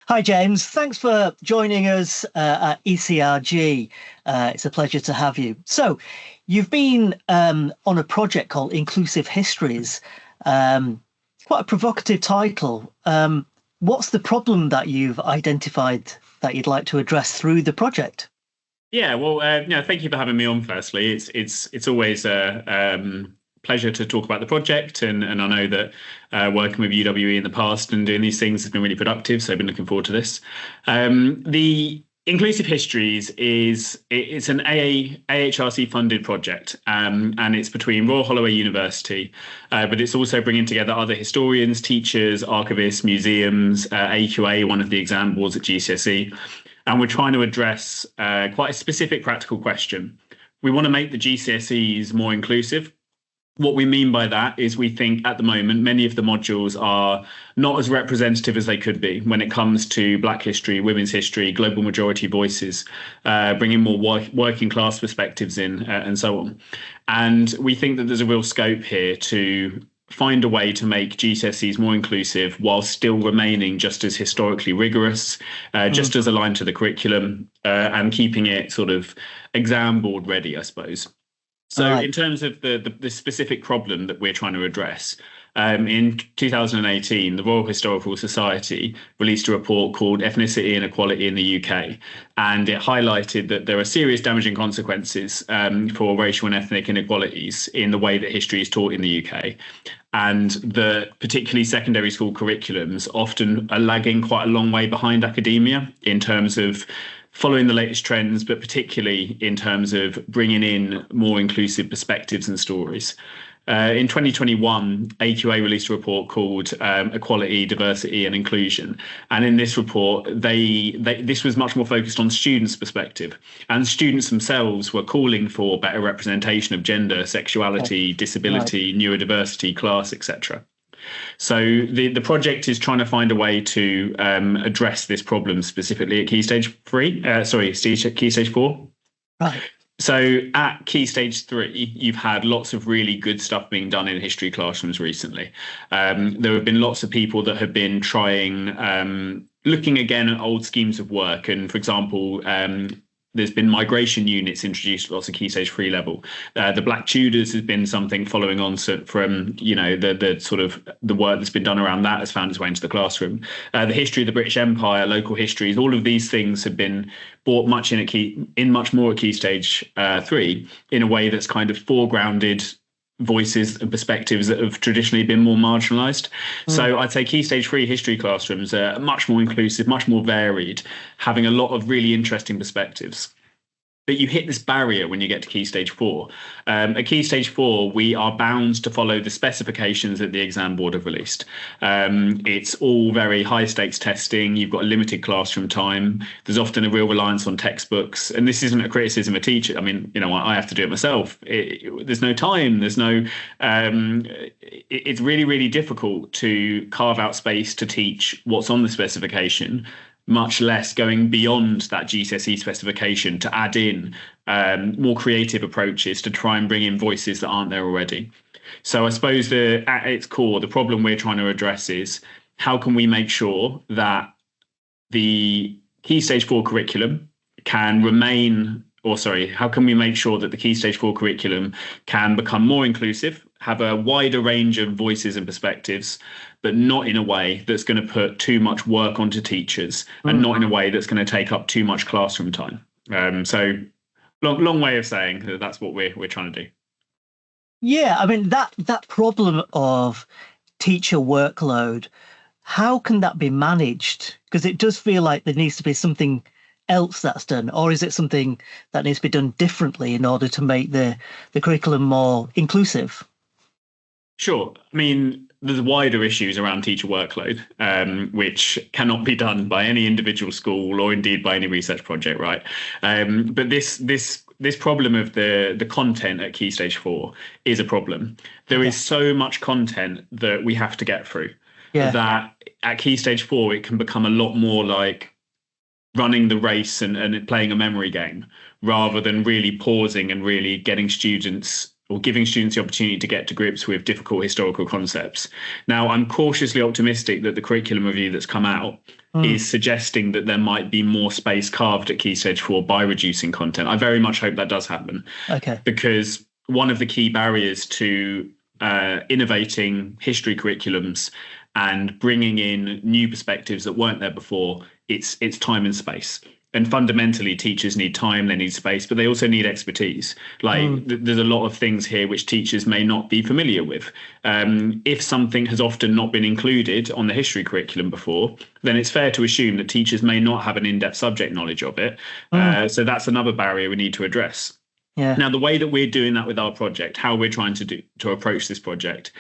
Hi, James. Thanks for joining us at ECRG. It's a pleasure to have you. So, you've been on a project called Inclusive Histories. Um, Quite a provocative title. What's the problem that you've identified that you'd like to address through the project? Yeah, well, thank you for having me on. Firstly, it's always a pleasure to talk about the project, and I know that working with UWE in the past and doing these things has been really productive. So I've been looking forward to this. The Inclusive Histories it's an AHRC funded project, and it's between Royal Holloway University, but it's also bringing together other historians, teachers, archivists, museums, AQA, one of the exam boards at GCSE. And we're trying to address quite a specific practical question. We want to make the GCSEs more inclusive. What we mean by that is we think at the moment many of the modules are not as representative as they could be when it comes to Black history, women's history, global majority voices, bringing more working class perspectives in, and so on. And we think that there's a real scope here to find a way to make GCSEs more inclusive while still remaining just as historically rigorous, just as aligned to the curriculum, and keeping it sort of exam board ready, I suppose. All So, right. in terms of the specific problem that we're trying to address, in 2018, the Royal Historical Society released a report called Ethnicity and Equality in the UK, and it highlighted that there are serious damaging consequences for racial and ethnic inequalities in the way that history is taught in the UK. And the particularly secondary school curriculums often are lagging quite a long way behind academia in terms of following the latest trends, but particularly in terms of bringing in more inclusive perspectives and stories. In 2021, AQA released a report called Equality, Diversity and Inclusion. And in this report, this was much more focused on students' perspective. And students themselves were calling for better representation of gender, sexuality, Right. disability, neurodiversity, class, etc. So the project is trying to find a way to address this problem specifically at Key Stage 3, Key Stage 4. Right. So at Key Stage 3, you've had lots of really good stuff being done in history classrooms recently. There have been lots of people that have been trying, looking again at old schemes of work. And for example, there's been migration units introduced at lots of Key Stage 3 level. The Black Tudors has been something following on from, the sort of the work that's been done around that has found its way into the classroom. The history of the British Empire, local histories, all of these things have been brought much more at Key Stage 3 in a way that's kind of foregrounded voices and perspectives that have traditionally been more marginalized. Mm. So I'd say Key Stage 3 history classrooms are much more inclusive, much more varied, having a lot of really interesting perspectives. But you hit this barrier when you get to Key Stage 4. At Key Stage 4, we are bound to follow the specifications that the exam board have released. It's all very high stakes testing. You've got limited classroom time. There's often a real reliance on textbooks. And this isn't a criticism of teachers. I mean, I have to do it myself. There's no time. It's really, really difficult to carve out space to teach what's on the specification, much less going beyond that GCSE specification to add in more creative approaches to try and bring in voices that aren't there already. So I suppose at its core, the problem we're trying to address is how can we make sure that the Key Stage 4 curriculum can remain, or sorry, how can we make sure that the Key Stage 4 curriculum can become more inclusive, have a wider range of voices and perspectives, but not in a way that's going to put too much work onto teachers and Mm. not in a way that's going to take up too much classroom time. So long way of saying that that's what we're trying to do. Yeah, I mean that problem of teacher workload, how can that be managed? Because it does feel like there needs to be something else that's done, or is it something that needs to be done differently in order to make the curriculum more inclusive? Sure. I mean, there's wider issues around teacher workload, which cannot be done by any individual school or indeed by any research project, right? But this problem of the content at Key Stage 4 is a problem. There Yeah. is so much content that we have to get through Yeah. that at Key Stage 4 it can become a lot more like running the race and playing a memory game rather than really pausing and really getting students or giving students the opportunity to get to grips with difficult historical concepts. Now, I'm cautiously optimistic that the curriculum review that's come out is suggesting that there might be more space carved at Key Stage 4 by reducing content. I very much hope that does happen. Okay. Because one of the key barriers to innovating history curriculums and bringing in new perspectives that weren't there before, it's time and space. And fundamentally, teachers need time, they need space, but they also need expertise. There's a lot of things here which teachers may not be familiar with. If something has often not been included on the history curriculum before, then it's fair to assume that teachers may not have an in-depth subject knowledge of it. So that's another barrier we need to address. Yeah. Now, the way that we're doing that with our project, how we're trying to approach this project,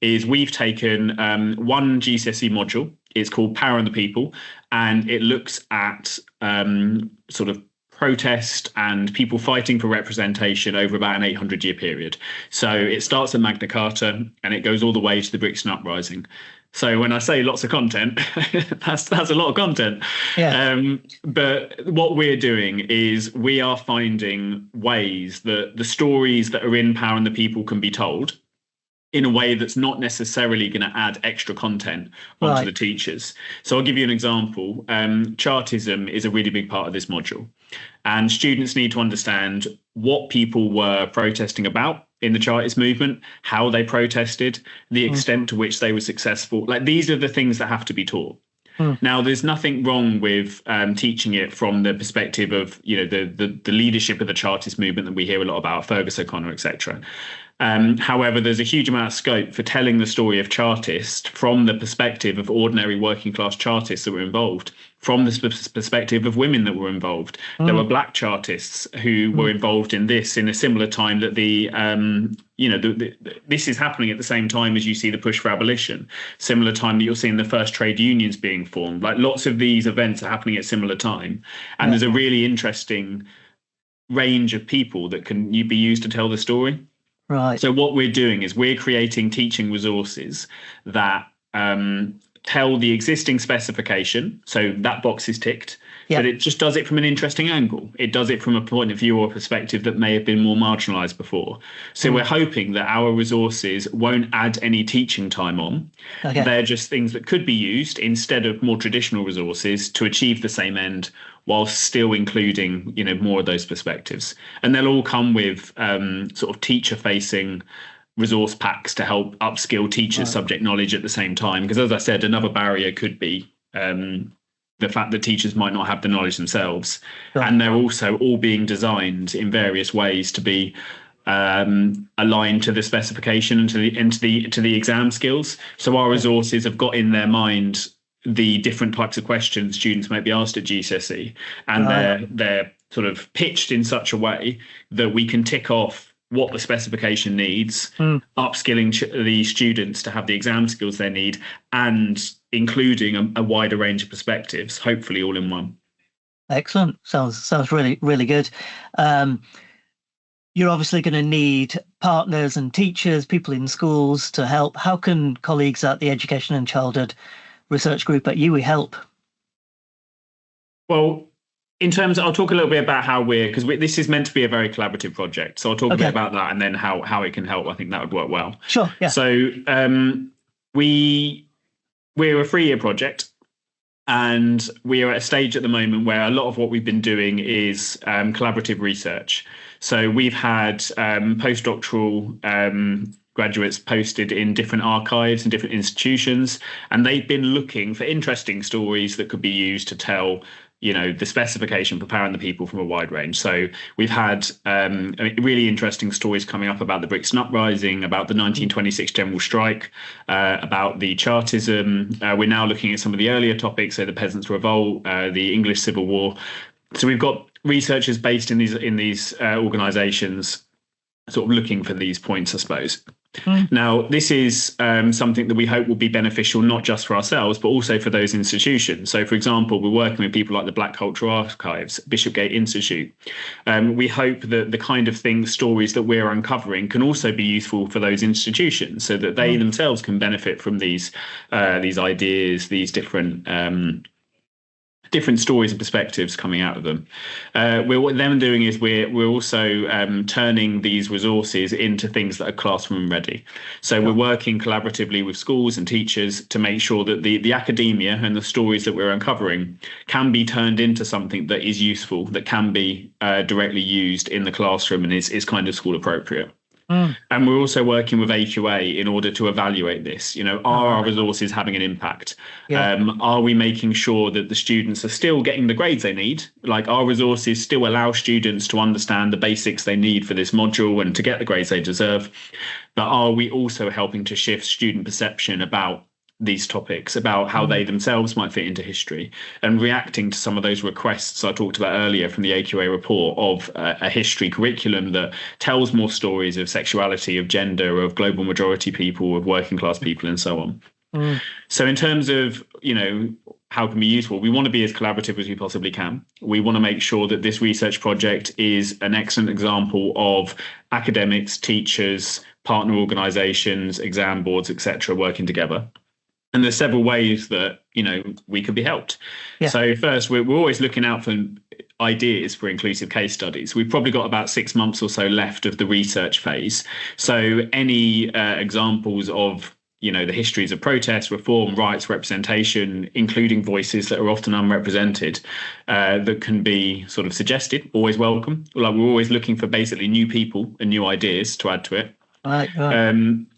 is we've taken one GCSE module. It's called Power and the People, and it looks at sort of protest and people fighting for representation over about an 800-year period. So it starts at Magna Carta and it goes all the way to the Brixton Uprising. So when I say lots of content, that's a lot of content. Yeah. But what we're doing is we are finding ways that the stories that are in Power and the People can be told in a way that's not necessarily going to add extra content onto the teachers. So I'll give you an example. Chartism is a really big part of this module. And students need to understand what people were protesting about in the Chartist movement, how they protested, the extent to which they were successful. Like, these are the things that have to be taught. Now, there's nothing wrong with teaching it from the perspective of, the leadership of the Chartist movement that we hear a lot about, Fergus O'Connor, etc. However, there's a huge amount of scope for telling the story of Chartists from the perspective of ordinary working class Chartists that were involved, from the perspective of women that were involved. There were black Chartists who were involved in this in a similar time that this is happening at the same time as you see the push for abolition, similar time that you're seeing the first trade unions being formed. Like, lots of these events are happening at similar time. And there's a really interesting range of people that can be used to tell the story. Right. So what we're doing is we're creating teaching resources that tell the existing specification. So that box is ticked, but it just does it from an interesting angle. It does it from a point of view or perspective that may have been more marginalized before. So we're hoping that our resources won't add any teaching time on. They're just things that could be used instead of more traditional resources to achieve the same end, while still including, more of those perspectives. And they'll all come with sort of teacher-facing resource packs to help upskill teachers' subject knowledge at the same time. Because, as I said, another barrier could be the fact that teachers might not have the knowledge themselves. And they're also all being designed in various ways to be aligned to the specification and to the exam skills. So our resources have got in their mind the different types of questions students might be asked at GCSE, and they're sort of pitched in such a way that we can tick off what the specification needs, upskilling the students to have the exam skills they need, and including a wider range of perspectives, hopefully all in one. Excellent. Sounds really, really good. You're obviously going to need partners and teachers, people in schools to help. How can colleagues at the Education and Childhood Research Group at UWE help? Well, in terms I'll talk a little bit about how this is meant to be a very collaborative project. So I'll talk a bit about that and then how it can help. I think that would work well. Sure. Yeah. So we're a 3-year project, and we are at a stage at the moment where a lot of what we've been doing is collaborative research. So we've had postdoctoral graduates posted in different archives and different institutions, and they've been looking for interesting stories that could be used to tell the specification for Power and the People from a wide range. So we've had really interesting stories coming up about the Brixton Uprising, about the 1926 general strike, about the Chartism. We're now looking at some of the earlier topics, so the Peasants' Revolt, the English Civil War. So we've got researchers based in these organisations sort of looking for these points, I suppose. Now, this is something that we hope will be beneficial not just for ourselves, but also for those institutions. So, for example, we're working with people like the Black Cultural Archives, Bishopgate Institute. We hope that the kind of stories that we're uncovering can also be useful for those institutions, so that they themselves can benefit from these ideas, these different different stories and perspectives coming out of them. What them doing is we're also turning these resources into things that are classroom ready. So we're working collaboratively with schools and teachers to make sure that the academia and the stories that we're uncovering can be turned into something that is useful, that can be directly used in the classroom and is kind of school appropriate. And we're also working with AQA in order to evaluate this. Are our resources having an impact? Are we making sure that the students are still getting the grades they need? Like, our resources still allow students to understand the basics they need for this module and to get the grades they deserve? But are we also helping to shift student perception about these topics, about how they themselves might fit into history, and reacting to some of those requests I talked about earlier from the AQA report of a history curriculum that tells more stories of sexuality, of gender, of global majority people, of working class people, and so on. So in terms of, how can be useful, we want to be as collaborative as we possibly can. We want to make sure that this research project is an excellent example of academics, teachers, partner organisations, exam boards, etc., working together. And there's several ways that, we could be helped. So first, we're always looking out for ideas for inclusive case studies. We've probably got about 6 months or so left of the research phase. So any examples of, the histories of protest, reform, rights, representation, including voices that are often unrepresented, that can be sort of suggested, always welcome. Like, we're always looking for basically new people and new ideas to add to it. Right.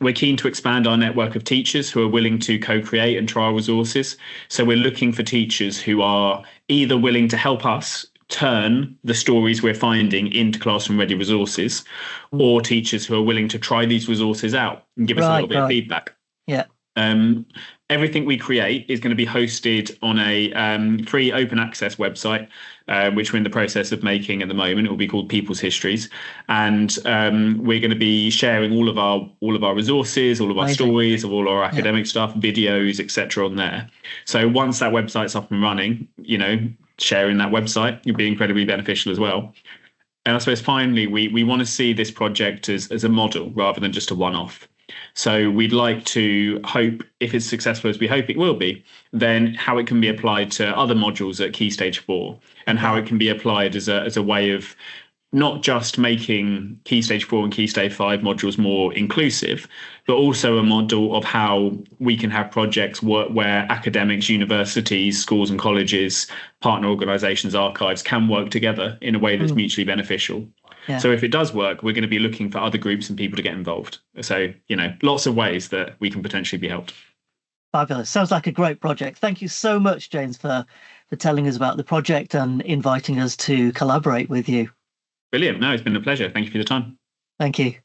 We're keen to expand our network of teachers who are willing to co-create and trial resources. So we're looking for teachers who are either willing to help us turn the stories we're finding into classroom ready resources, or teachers who are willing to try these resources out and give us a little bit of feedback. Yeah. Everything we create is going to be hosted on a free open access website, which we're in the process of making at the moment. It will be called People's Histories, and we're going to be sharing all of our resources, all of our stories, of all our academic stuff, videos, etc. on there. So once that website's up and running, sharing that website will be incredibly beneficial as well. And I suppose finally, we want to see this project as a model rather than just a one-off. So we'd like to hope, if it's successful as we hope it will be, then how it can be applied to other modules at Key Stage 4, and how it can be applied as a way of not just making Key Stage 4 and Key Stage 5 modules more inclusive, but also a model of how we can have projects where academics, universities, schools and colleges, partner organisations, archives can work together in a way that's mutually beneficial. Yeah. So if it does work, we're going to be looking for other groups and people to get involved. So, lots of ways that we can potentially be helped. Fabulous. Sounds like a great project. Thank you so much, James, for telling us about the project and inviting us to collaborate with you. Brilliant. No, it's been a pleasure. Thank you for your time. Thank you.